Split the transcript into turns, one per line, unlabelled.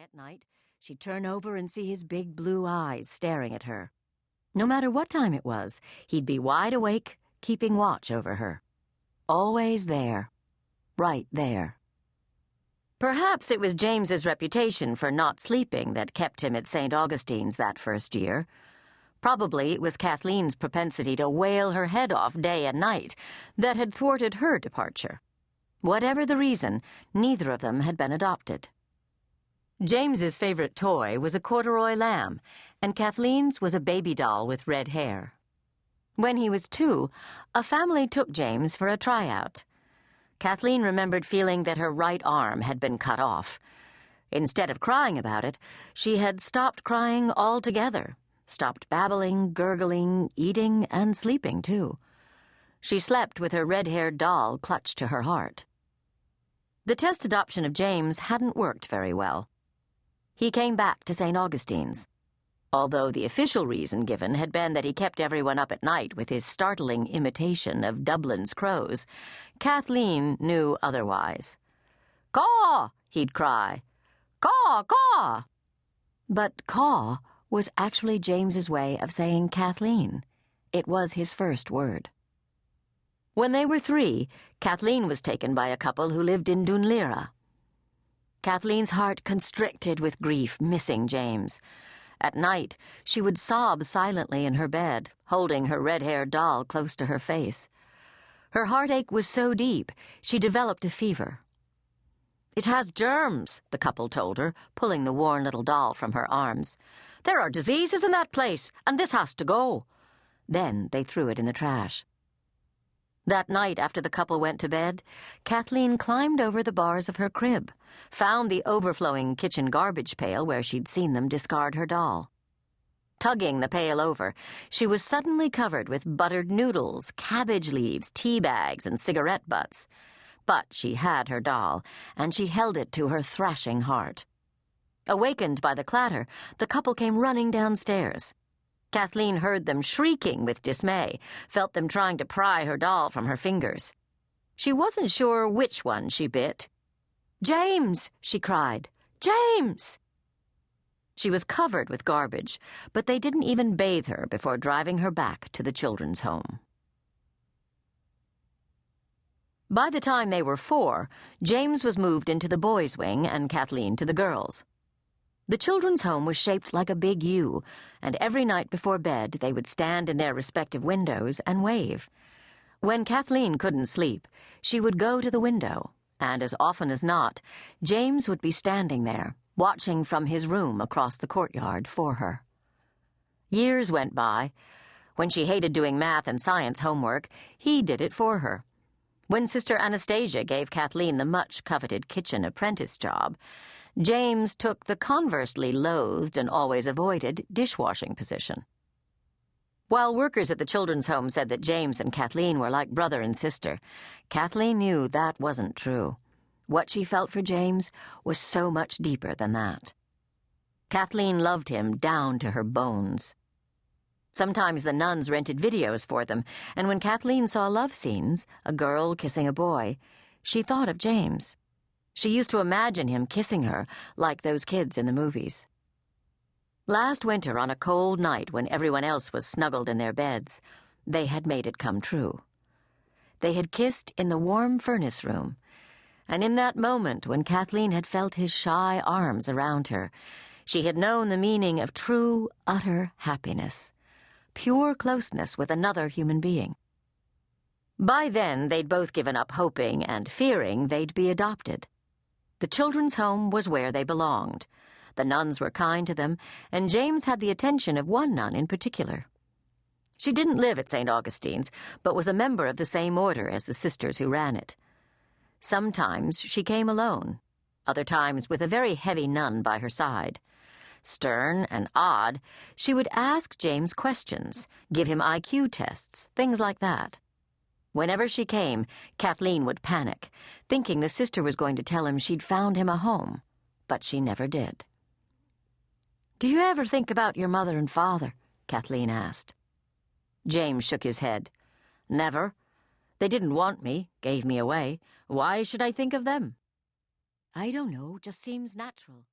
At night, she'd turn over and see his big blue eyes staring at her. No matter what time it was, he'd be wide awake, keeping watch over her. Always there. Right there. Perhaps it was James's reputation for not sleeping that kept him at St. Augustine's that first year. Probably it was Kathleen's propensity to wail her head off day and night that had thwarted her departure. Whatever the reason, neither of them had been adopted. James's favorite toy was a corduroy lamb, and Kathleen's was a baby doll with red hair. When he was 2, a family took James for a tryout. Kathleen remembered feeling that her right arm had been cut off. Instead of crying about it, she had stopped crying altogether, stopped babbling, gurgling, eating, and sleeping, too. She slept with her red-haired doll clutched to her heart. The test adoption of James hadn't worked very well. He came back to St. Augustine's. Although the official reason given had been that he kept everyone up at night with his startling imitation of Dublin's crows, Kathleen knew otherwise. "Caw!" he'd cry. "Caw, caw!" But caw was actually James's way of saying Kathleen. It was his first word. When they were 3, Kathleen was taken by a couple who lived in Dunleera. Kathleen's heart constricted with grief, missing James. At night, she would sob silently in her bed, holding her red-haired doll close to her face. Her heartache was so deep, she developed a fever. "It has germs," the couple told her, pulling the worn little doll from her arms. "There are diseases in that place, and this has to go." Then they threw it in the trash. That night, after the couple went to bed, Kathleen climbed over the bars of her crib, found the overflowing kitchen garbage pail where she'd seen them discard her doll. Tugging the pail over, she was suddenly covered with buttered noodles, cabbage leaves, tea bags, and cigarette butts. But she had her doll, and she held it to her thrashing heart. Awakened by the clatter, the couple came running downstairs. Kathleen heard them shrieking with dismay, felt them trying to pry her doll from her fingers. She wasn't sure which one she bit. "James!" she cried. "James!" She was covered with garbage, but they didn't even bathe her before driving her back to the children's home. By the time they were 4, James was moved into the boys' wing and Kathleen to the girls'. The children's home was shaped like a big U, and every night before bed they would stand in their respective windows and wave. When Kathleen couldn't sleep, she would go to the window, and as often as not, James would be standing there, watching from his room across the courtyard for her. Years went by. When she hated doing math and science homework, he did it for her. When Sister Anastasia gave Kathleen the much-coveted kitchen apprentice job, James took the conversely loathed and always avoided dishwashing position. While workers at the children's home said that James and Kathleen were like brother and sister, Kathleen knew that wasn't true. What she felt for James was so much deeper than that. Kathleen loved him down to her bones. Sometimes the nuns rented videos for them, and when Kathleen saw love scenes, a girl kissing a boy, she thought of James. She used to imagine him kissing her, like those kids in the movies. Last winter, on a cold night when everyone else was snuggled in their beds, they had made it come true. They had kissed in the warm furnace room, and in that moment when Kathleen had felt his shy arms around her, she had known the meaning of true, utter happiness, pure closeness with another human being. By then, they'd both given up hoping and fearing they'd be adopted. The children's home was where they belonged. The nuns were kind to them, and James had the attention of one nun in particular. She didn't live at St. Augustine's, but was a member of the same order as the sisters who ran it. Sometimes she came alone, other times with a very heavy nun by her side. Stern and odd, she would ask James questions, give him IQ tests, things like that. Whenever she came, Kathleen would panic, thinking the sister was going to tell him she'd found him a home, but she never did. "Do you ever think about your mother and father?" Kathleen asked. James shook his head. "Never. They didn't want me, gave me away. Why should I think of them?" "I don't know, just seems natural."